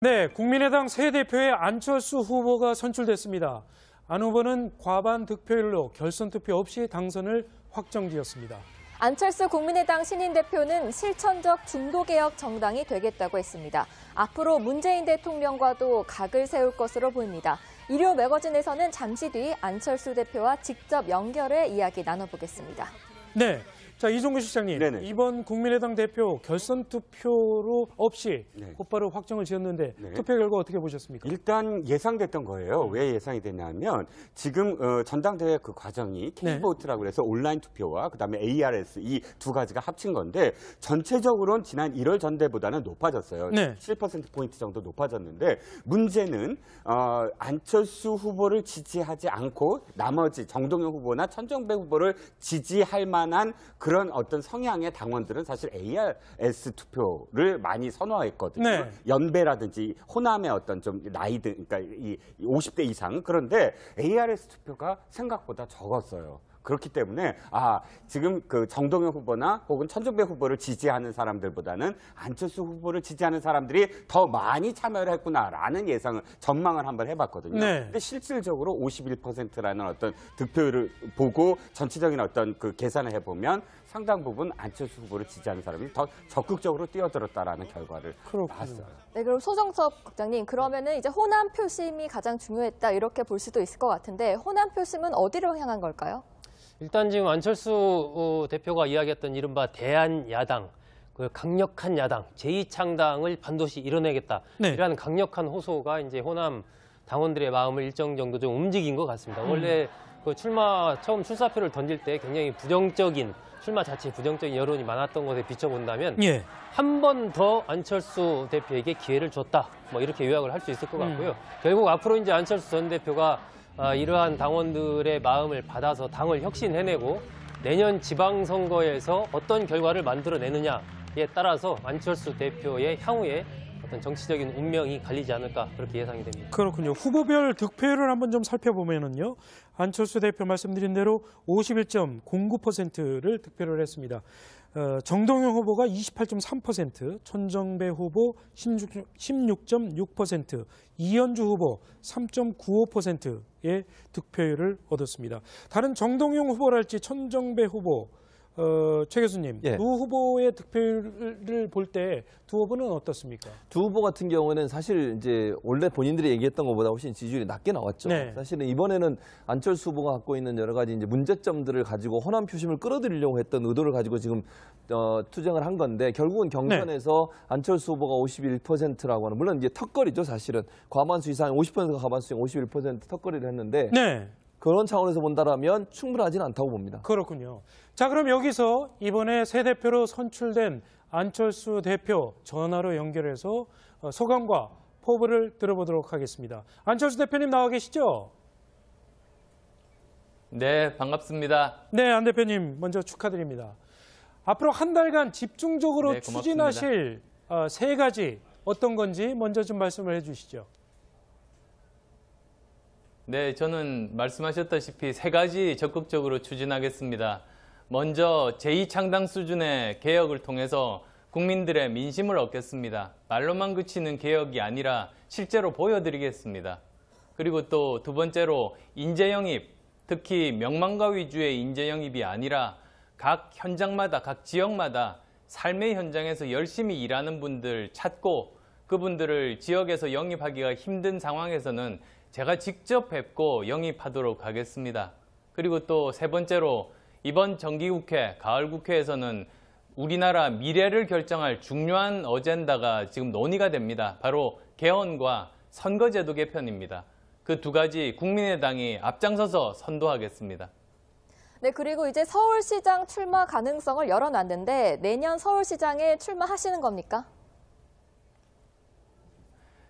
네, 국민의당 새 대표의 안철수 후보가 선출됐습니다. 안 후보는 과반 득표율로 결선 투표 없이 당선을 확정지었습니다. 안철수 국민의당 신인 대표는 실천적 중도개혁 정당이 되겠다고 했습니다. 앞으로 문재인 대통령과도 각을 세울 것으로 보입니다. 일요 매거진에서는 잠시 뒤 안철수 대표와 직접 연결해 이야기 나눠보겠습니다. 네, 자 이종구 실장님, 네네. 이번 국민의당 대표 결선 투표로 없이 네. 곧바로 확정을 지었는데 네. 투표 결과 어떻게 보셨습니까? 일단 예상됐던 거예요. 왜 예상이 됐냐면 지금 전당대회 그 과정이 K보트라고 해서 온라인 투표와 그다음에 ARS 이 두 가지가 합친 건데 전체적으로는 지난 1월 전대보다는 높아졌어요. 네. 7%포인트 정도 높아졌는데 문제는 안철수 후보를 지지하지 않고 나머지 정동영 후보나 천정배 후보를 지지할 만한 그런 어떤 성향의 당원들은 사실 ARS 투표를 많이 선호했거든요. 네. 연배라든지 호남의 어떤 좀 나이들, 그러니까 이 50대 이상. 그런데 ARS 투표가 생각보다 적었어요. 그렇기 때문에 지금 그 정동영 후보나 혹은 천정배 후보를 지지하는 사람들보다는 안철수 후보를 지지하는 사람들이 더 많이 참여를 했구나라는 전망을 한번 해봤거든요. 네. 근데 실질적으로 51%라는 어떤 득표율을 보고 전체적인 어떤 그 계산을 해보면 상당 부분 안철수 후보를 지지하는 사람이 더 적극적으로 뛰어들었다라는 결과를 봤어요. 네, 그럼 소정섭 국장님, 그러면은 이제 호남 표심이 가장 중요했다 이렇게 볼 수도 있을 것 같은데 호남 표심은 어디로 향한 걸까요? 일단 지금 안철수 대표가 이야기했던 이른바 대한야당, 그 강력한 야당, 제2창당을 반드시 이뤄내겠다. 네. 이라는 강력한 호소가 이제 호남 당원들의 마음을 일정 정도 좀 움직인 것 같습니다. 원래 그 처음 출사표를 던질 때 굉장히 출마 자체에 부정적인 여론이 많았던 것에 비춰본다면 예. 한 번 더 안철수 대표에게 기회를 줬다. 뭐 이렇게 요약을 할 수 있을 것 같고요. 결국 앞으로 이제 안철수 전 대표가 이러한 당원들의 마음을 받아서 당을 혁신해내고 내년 지방선거에서 어떤 결과를 만들어내느냐에 따라서 안철수 대표의 향후에 어떤 정치적인 운명이 갈리지 않을까 그렇게 예상이 됩니다. 그렇군요. 후보별 득표율을 한번 좀 살펴보면은요. 안철수 대표 말씀드린 대로 51.09%를 득표를 했습니다. 정동영 후보가 28.3%, 천정배 후보 16.6%, 이현주 후보 3.95%의 득표율을 얻었습니다. 다른 정동영 후보랄지 천정배 후보, 최 교수님, 예. 두 후보의 득표율을 볼 때 두 후보는 어떻습니까? 두 후보 같은 경우는 사실 이제 원래 본인들이 얘기했던 것보다 훨씬 지지율이 낮게 나왔죠. 네. 사실은 이번에는 안철수 후보가 갖고 있는 여러 가지 이제 문제점들을 가지고 호남 표심을 끌어들이려고 했던 의도를 가지고 지금 투쟁을 한 건데 결국은 경선에서 안철수 후보가 51%라고 하는 물론 이제 턱걸이죠 사실은 과반수 이상 50%가 과반수 이상 51% 턱걸이를 했는데 네. 그런 차원에서 본다라면 충분하지는 않다고 봅니다. 그렇군요. 자, 그럼 여기서 이번에 새 대표로 선출된 안철수 대표 전화로 연결해서 소감과 포부를 들어보도록 하겠습니다. 안철수 대표님 나와 계시죠? 네, 반갑습니다. 네, 안 대표님 먼저 축하드립니다. 앞으로 한 달간 집중적으로 네, 고맙습니다. 추진하실 세 가지 어떤 건지 먼저 좀 말씀을 해주시죠. 네, 저는 말씀하셨다시피 세 가지 적극적으로 추진하겠습니다. 먼저 제2창당 수준의 개혁을 통해서 국민들의 민심을 얻겠습니다. 말로만 그치는 개혁이 아니라 실제로 보여드리겠습니다. 그리고 또 두 번째로 인재영입, 특히 명망가 위주의 인재영입이 아니라 각 현장마다, 각 지역마다 삶의 현장에서 열심히 일하는 분들 찾고 그분들을 지역에서 영입하기가 힘든 상황에서는 제가 직접 뵙고 영입하도록 하겠습니다. 그리고 또 세 번째로 이번 정기국회, 가을국회에서는 우리나라 미래를 결정할 중요한 어젠다가 지금 논의가 됩니다. 바로 개헌과 선거제도 개편입니다. 그 두 가지 국민의당이 앞장서서 선도하겠습니다. 네, 그리고 이제 서울시장 출마 가능성을 열어놨는데 내년 서울시장에 출마하시는 겁니까?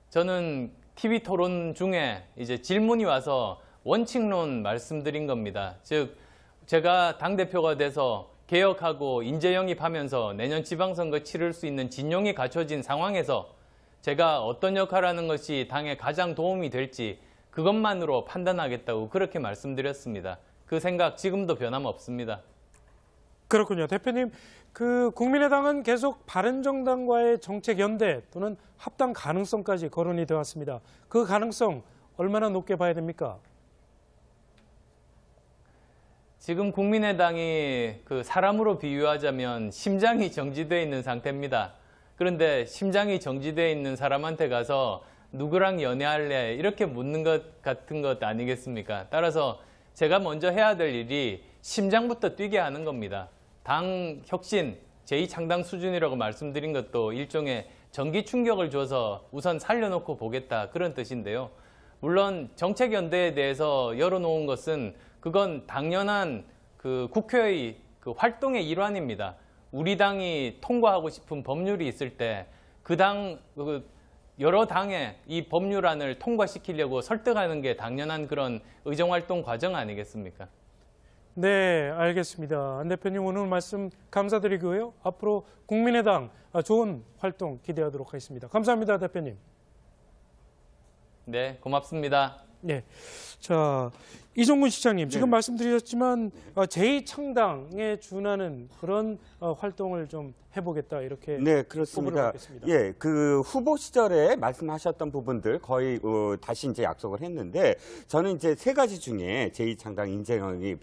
저는 TV 토론 중에 이제 질문이 와서 원칙론 말씀드린 겁니다. 즉, 제가 당대표가 돼서 개혁하고 인재 영입하면서 내년 지방선거 치를 수 있는 진용이 갖춰진 상황에서 제가 어떤 역할을 하는 것이 당에 가장 도움이 될지 그것만으로 판단하겠다고 그렇게 말씀드렸습니다. 그 생각 지금도 변함없습니다. 그렇군요. 대표님, 그 국민의당은 계속 바른정당과의 정책 연대 또는 합당 가능성까지 거론이 되어 왔습니다. 그 가능성 얼마나 높게 봐야 됩니까? 지금 국민의당이 그 사람으로 비유하자면 심장이 정지되어 있는 상태입니다. 그런데 심장이 정지되어 있는 사람한테 가서 누구랑 연애할래? 이렇게 묻는 것 같은 것 아니겠습니까? 따라서 제가 먼저 해야 될 일이 심장부터 뛰게 하는 겁니다. 당 혁신, 제2창당 수준이라고 말씀드린 것도 일종의 전기 충격을 줘서 우선 살려놓고 보겠다 그런 뜻인데요. 물론 정책연대에 대해서 열어놓은 것은 그건 당연한 그 국회의 그 활동의 일환입니다. 우리 당이 통과하고 싶은 법률이 있을 때 그 여러 당의 이 법률안을 통과시키려고 설득하는 게 당연한 그런 의정활동 과정 아니겠습니까? 네, 알겠습니다. 안 대표님 오늘 말씀 감사드리고요. 앞으로 국민의당 좋은 활동 기대하도록 하겠습니다. 감사합니다, 대표님. 네, 고맙습니다. 네, 자 이종근 시장님 지금 말씀드렸지만 제2창당에 준하는 그런 활동을 좀 해보겠다 이렇게 네, 포부를 그렇습니다. 받겠습니다. 예, 그 후보 시절에 말씀하셨던 부분들 거의 다시 이제 약속을 했는데 저는 이제 세 가지 중에 제2창당 인재영입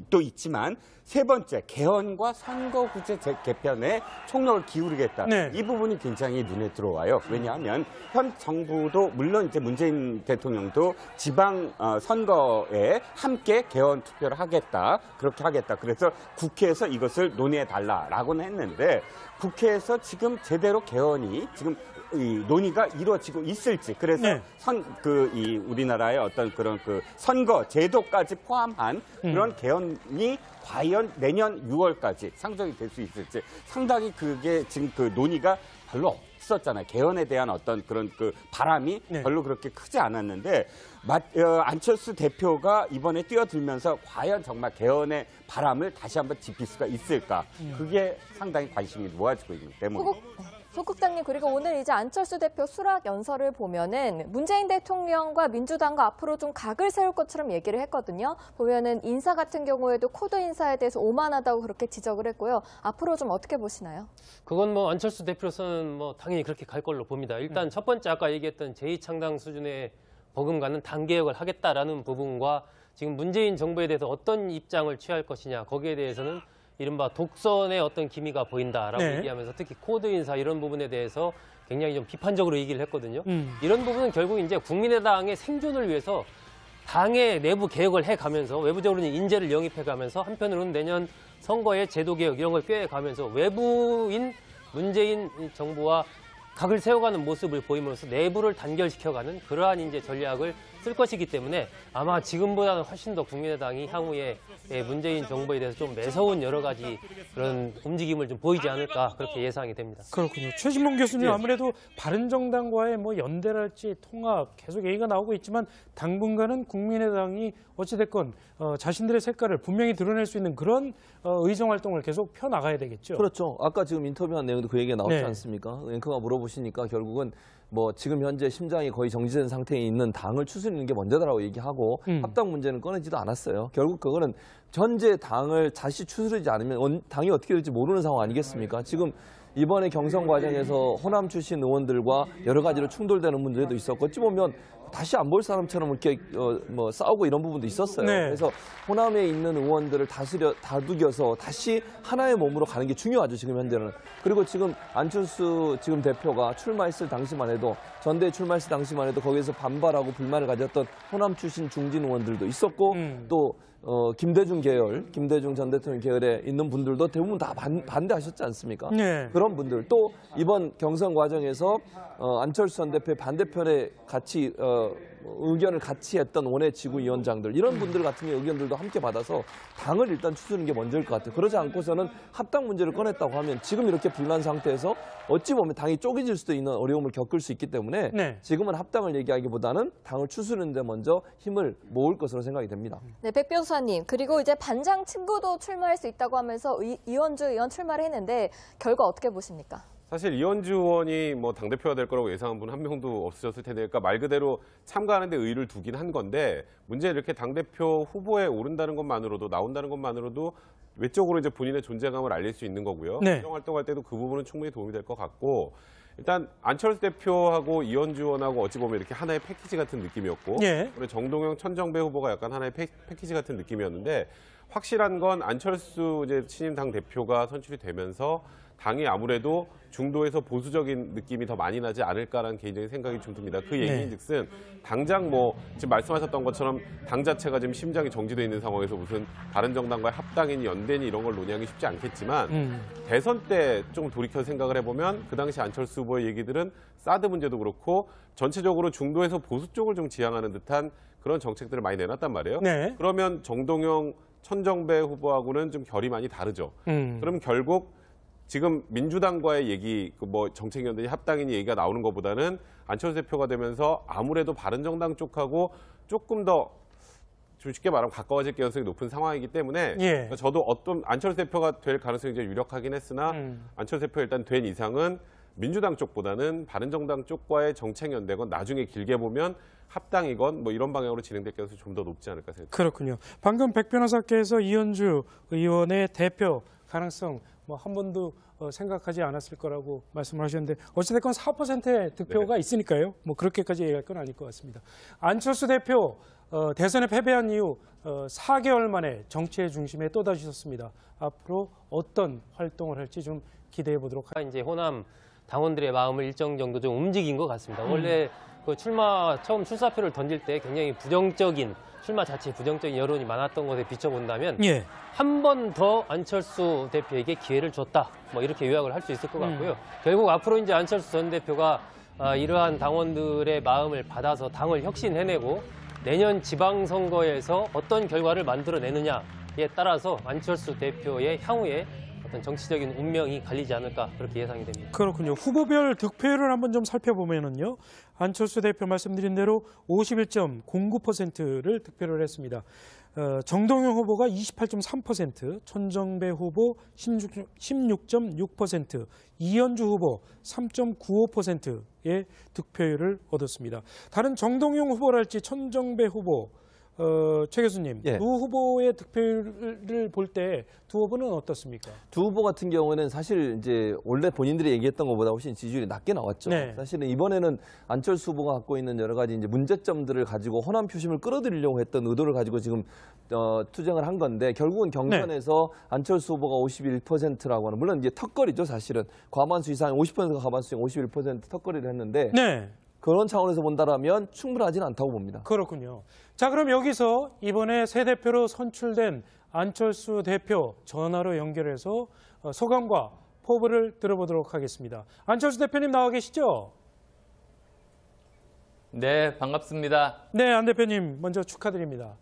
또 있지만 세 번째 개헌과 선거구제 개편에 총력을 기울이겠다. 네. 이 부분이 굉장히 눈에 들어와요. 왜냐하면 현 정부도 물론 이제 문재인 대통령도 지방 선거에 함께 개헌 투표를 하겠다. 그렇게 하겠다. 그래서 국회에서 이것을 논의해 달라라고는 했는데 국회에서 지금 제대로 개헌이 지금 이 논의가 이루어지고 있을지 그래서 네. 우리나라의 어떤 그런 그 선거 제도까지 포함한 그런 개헌이 과연 내년 6월까지 상정이 될 수 있을지 상당히 그게 지금 그 논의가 별로 없었잖아요. 개헌에 대한 어떤 그런 그 바람이 네. 별로 그렇게 크지 않았는데 안철수 대표가 이번에 뛰어들면서 과연 정말 개헌의 바람을 다시 한번 지필 수가 있을까? 그게 상당히 관심이 모아지고 있기 때문에. 소국장님, 그리고 오늘 이제 안철수 대표 수락 연설을 보면은 문재인 대통령과 민주당과 앞으로 좀 각을 세울 것처럼 얘기를 했거든요. 보면은 인사 같은 경우에도 코드 인사에 대해서 오만하다고 그렇게 지적을 했고요. 앞으로 좀 어떻게 보시나요? 그건 뭐 안철수 대표로서는 뭐 당연히 그렇게 갈 걸로 봅니다. 일단 첫 번째 아까 얘기했던 제2창당 수준의 버금가는 당 개혁을 하겠다라는 부분과 지금 문재인 정부에 대해서 어떤 입장을 취할 것이냐 거기에 대해서는 이른바 독선의 어떤 기미가 보인다라고 네. 얘기하면서 특히 코드 인사 이런 부분에 대해서 굉장히 좀 비판적으로 얘기를 했거든요. 이런 부분은 결국 이제 국민의당의 생존을 위해서 당의 내부 개혁을 해가면서 외부적으로는 인재를 영입해가면서 한편으로는 내년 선거의 제도 개혁 이런 걸 꾀해가면서 외부인 문재인 정부와 각을 세워가는 모습을 보임으로써 내부를 단결시켜가는 그러한 이제 전략을 쓸 것이기 때문에 아마 지금보다는 훨씬 더 국민의당이 향후에 문재인 정부에 대해서 좀 매서운 여러 가지 그런 움직임을 좀 보이지 않을까 그렇게 예상이 됩니다. 그렇군요. 최진봉 교수님 예. 아무래도 바른정당과의 뭐 연대랄지 통합 계속 얘기가 나오고 있지만 당분간은 국민의당이 어찌됐건 자신들의 색깔을 분명히 드러낼 수 있는 그런 의정 활동을 계속 펴나가야 되겠죠. 그렇죠. 아까 지금 인터뷰한 내용도 그 얘기가 나오지 네. 않습니까? 앵커가 물어보시니까 결국은 뭐 지금 현재 심장이 거의 정지된 상태에 있는 당을 추스리는 게 먼저다라고 얘기하고 합당 문제는 꺼내지도 않았어요. 결국 그거는 현재 당을 다시 추스르지 않으면 당이 어떻게 될지 모르는 상황 아니겠습니까? 지금 이번에 경선 과정에서 호남 출신 의원들과 여러 가지로 충돌되는 문제도 있었고 어찌 보면 다시 안 볼 사람처럼 이렇게 뭐 싸우고 이런 부분도 있었어요. 네. 그래서 호남에 있는 의원들을 다독여서 다시 하나의 몸으로 가는 게 중요하죠. 지금 현재는. 그리고 지금 안철수 지금 대표가 출마했을 당시만 해도 전대 출마했을 당시만 해도 거기에서 반발하고 불만을 가졌던 호남 출신 중진 의원들도 있었고 또 김대중 전 대통령 계열에 있는 분들도 대부분 다 반대하셨지 않습니까? 네. 그런 분들 또 이번 경선 과정에서 안철수 전 대표의 반대편에 같이 의견을 같이 했던 원외 지구위원장들 이런 분들 같은 의견들도 함께 받아서 당을 일단 추스르는 게 먼저일 것 같아요. 그러지 않고서는 합당 문제를 꺼냈다고 하면 지금 이렇게 분란 상태에서 어찌 보면 당이 쪼개질 수도 있는 어려움을 겪을 수 있기 때문에 네. 지금은 합당을 얘기하기보다는 당을 추스르는 데 먼저 힘을 모을 것으로 생각이 됩니다. 네, 백 변호사님. 그리고 이제 반장 친구도 출마할 수 있다고 하면서 이원주 의원 출마를 했는데 결과 어떻게 보십니까? 사실 이현주 의원이 뭐 당대표가 될 거라고 예상한 분 한 명도 없으셨을 텐데, 그러니까 말 그대로 참가하는데 의의를 두긴 한 건데, 문제 이렇게 당대표 후보에 오른다는 것만으로도, 나온다는 것만으로도 외적으로 이제 본인의 존재감을 알릴 수 있는 거고요. 네. 국정 활동할 때도 그 부분은 충분히 도움이 될 것 같고, 일단 안철수 대표하고 이현주 의원하고 어찌 보면 이렇게 하나의 패키지 같은 느낌이었고, 예. 그리고 정동영, 천정배 후보가 약간 하나의 패키지 같은 느낌이었는데, 확실한 건 안철수 이제 신임 당 대표가 선출이 되면서 당이 아무래도 중도에서 보수적인 느낌이 더 많이 나지 않을까라는 개인적인 생각이 좀 듭니다. 그 얘기인즉슨 당장 뭐 지금 말씀하셨던 것처럼 당 자체가 지금 심장이 정지돼 있는 상황에서 무슨 다른 정당과의 합당이니 연대니 이런 걸 논의하기 쉽지 않겠지만 대선 때 좀 돌이켜 생각을 해보면 그 당시 안철수 후보의 얘기들은 사드 문제도 그렇고 전체적으로 중도에서 보수 쪽을 좀 지향하는 듯한 그런 정책들을 많이 내놨단 말이에요. 네. 그러면 정동영, 천정배 후보하고는 좀 결이 많이 다르죠. 그럼 결국 지금 민주당과의 얘기, 뭐 정책연대니 합당이니 얘기가 나오는 것보다는 안철수 대표가 되면서 아무래도 바른정당 쪽하고 조금 더 좀 쉽게 말하면 가까워질 가능성이 높은 상황이기 때문에 예. 그러니까 저도 어떤 안철수 대표가 될 가능성이 이제 유력하긴 했으나 안철수 대표 일단 된 이상은 민주당 쪽보다는 바른정당 쪽과의 정책연대건 나중에 길게 보면 합당이건 뭐 이런 방향으로 진행될 가능성이 좀 더 높지 않을까 생각합니다. 그렇군요. 방금 백 변호사께서 이현주 의원의 대표 가능성 뭐 한 번도 생각하지 않았을 거라고 말씀을 하셨는데 어찌됐건 4%의 득표가 있으니까요. 뭐 그렇게까지 얘기할 건 아닐 것 같습니다. 안철수 대표 대선에 패배한 이후 4개월 만에 정치의 중심에 또다시 섰습니다. 앞으로 어떤 활동을 할지 좀 기대해 보도록 하겠습니다. 이제 호남 당원들의 마음을 일정 정도 좀 움직인 것 같습니다. 원래 그 처음 출사표를 던질 때 굉장히 출마 자체에 부정적인 여론이 많았던 것에 비춰본다면 예. 한 번 더 안철수 대표에게 기회를 줬다. 뭐 이렇게 요약을 할 수 있을 것 같고요. 결국 앞으로 이제 안철수 전 대표가 이러한 당원들의 마음을 받아서 당을 혁신해내고 내년 지방선거에서 어떤 결과를 만들어내느냐에 따라서 안철수 대표의 향후에 어떤 정치적인 운명이 갈리지 않을까 그렇게 예상이 됩니다. 그렇군요. 후보별 득표율을 한번 좀 살펴보면은요. 안철수 대표 말씀드린 대로 51.09%를 득표를 했습니다. 정동영 후보가 28.3%, 천정배 후보 16.6%, 이현주 후보 3.95%의 득표율을 얻었습니다. 다른 정동영 후보랄지 천정배 후보, 최 교수님, 예. 두 후보의 득표율을 볼 때 두 후보는 어떻습니까? 두 후보 같은 경우는 사실 이제 원래 본인들이 얘기했던 것보다 훨씬 지지율이 낮게 나왔죠. 네. 사실은 이번에는 안철수 후보가 갖고 있는 여러 가지 이제 문제점들을 가지고 호남 표심을 끌어들이려고 했던 의도를 가지고 지금 투쟁을 한 건데 결국은 경선에서 안철수 후보가 51%라고 하는 물론 이제 턱걸이죠 사실은 과반수 이상 50%가 과반수 51% 턱걸이를 했는데 네. 그런 차원에서 본다라면 충분하지는 않다고 봅니다. 그렇군요. 자, 그럼 여기서 이번에 새 대표로 선출된 안철수 대표 전화로 연결해서 소감과 포부를 들어보도록 하겠습니다. 안철수 대표님 나와 계시죠? 네, 반갑습니다. 네, 안 대표님 먼저 축하드립니다.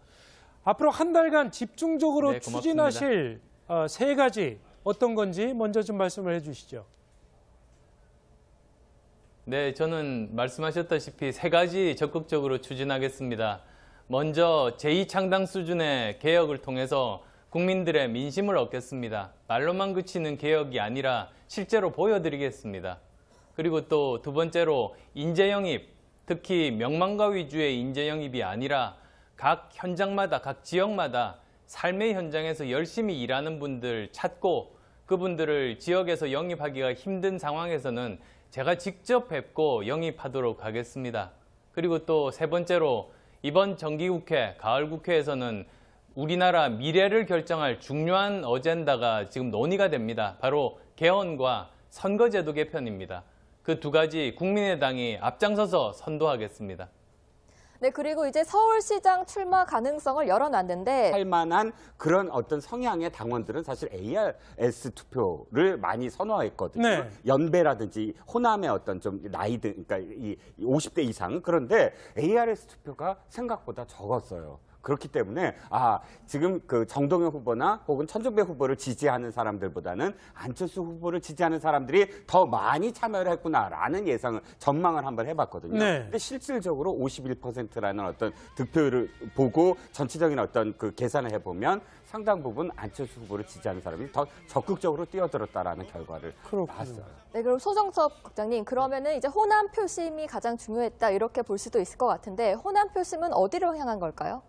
앞으로 한 달간 집중적으로 네, 고맙습니다. 추진하실 세 가지 어떤 건지 먼저 좀 말씀을 해주시죠. 네, 저는 말씀하셨다시피 세 가지 적극적으로 추진하겠습니다. 먼저 제2창당 수준의 개혁을 통해서 국민들의 민심을 얻겠습니다. 말로만 그치는 개혁이 아니라 실제로 보여드리겠습니다. 그리고 또 두 번째로 인재 영입, 특히 명망가 위주의 인재 영입이 아니라 각 현장마다, 각 지역마다 삶의 현장에서 열심히 일하는 분들 찾고 그분들을 지역에서 영입하기가 힘든 상황에서는 제가 직접 뵙고 영입하도록 하겠습니다. 그리고 또 세 번째로 이번 정기국회, 가을국회에서는 우리나라 미래를 결정할 중요한 어젠다가 지금 논의가 됩니다. 바로 개헌과 선거제도 개편입니다. 그 두 가지 국민의당이 앞장서서 선도하겠습니다. 네, 그리고 이제 서울시장 출마 가능성을 열어놨는데 할 만한 그런 어떤 성향의 당원들은 사실 ARS 투표를 많이 선호했거든요. 네. 연배라든지 호남의 어떤 좀 나이들, 그러니까 이 50대 이상. 그런데 ARS 투표가 생각보다 적었어요. 그렇기 때문에 지금 그 정동영 후보나 혹은 천정배 후보를 지지하는 사람들보다는 안철수 후보를 지지하는 사람들이 더 많이 참여를 했구나라는 전망을 한번 해봤거든요. 네. 근데 실질적으로 51%라는 어떤 득표율을 보고 전체적인 어떤 그 계산을 해보면 상당 부분 안철수 후보를 지지하는 사람이 더 적극적으로 뛰어들었다라는 결과를 나왔어요. 네, 그럼 소정섭 국장님, 그러면은 이제 호남 표심이 가장 중요했다 이렇게 볼 수도 있을 것 같은데 호남 표심은 어디로 향한 걸까요?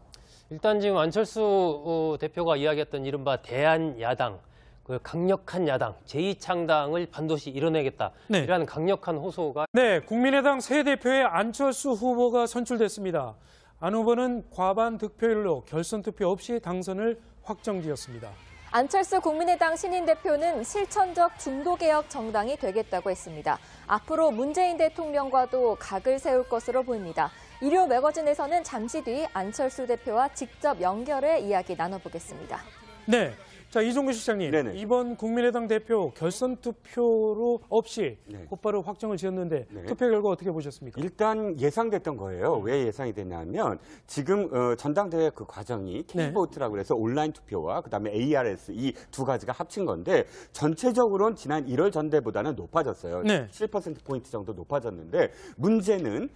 일단 지금 안철수 대표가 이야기했던 이른바 대한야당, 그 강력한 야당, 제2창당을 반드시 이뤄내겠다. 네. 이라는 강력한 호소가 네, 국민의당 새 대표의 안철수 후보가 선출됐습니다. 안 후보는 과반 득표율로 결선 투표 없이 당선을 확정지었습니다. 안철수 국민의당 신인 대표는 실천적 중도개혁 정당이 되겠다고 했습니다. 앞으로 문재인 대통령과도 각을 세울 것으로 보입니다. 일요 매거진에서는 잠시 뒤 안철수 대표와 직접 연결해 이야기 나눠보겠습니다. 네, 자 이종구 실장님, 네네. 이번 국민의당 대표 결선 투표로 없이 네. 곧바로 확정을 지었는데 네. 투표 결과 어떻게 보셨습니까? 일단 예상됐던 거예요. 왜 예상이 됐냐면 지금 전당대회 그 과정이 네. K보트라고 해서 온라인 투표와 그다음에 ARS 이 두 가지가 합친 건데 전체적으로는 지난 1월 전대보다는 높아졌어요. 네. 7%포인트 정도 높아졌는데 문제는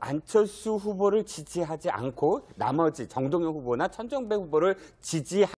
안철수 후보를 지지하지 않고 나머지 정동영 후보나 천정배 후보를 지지하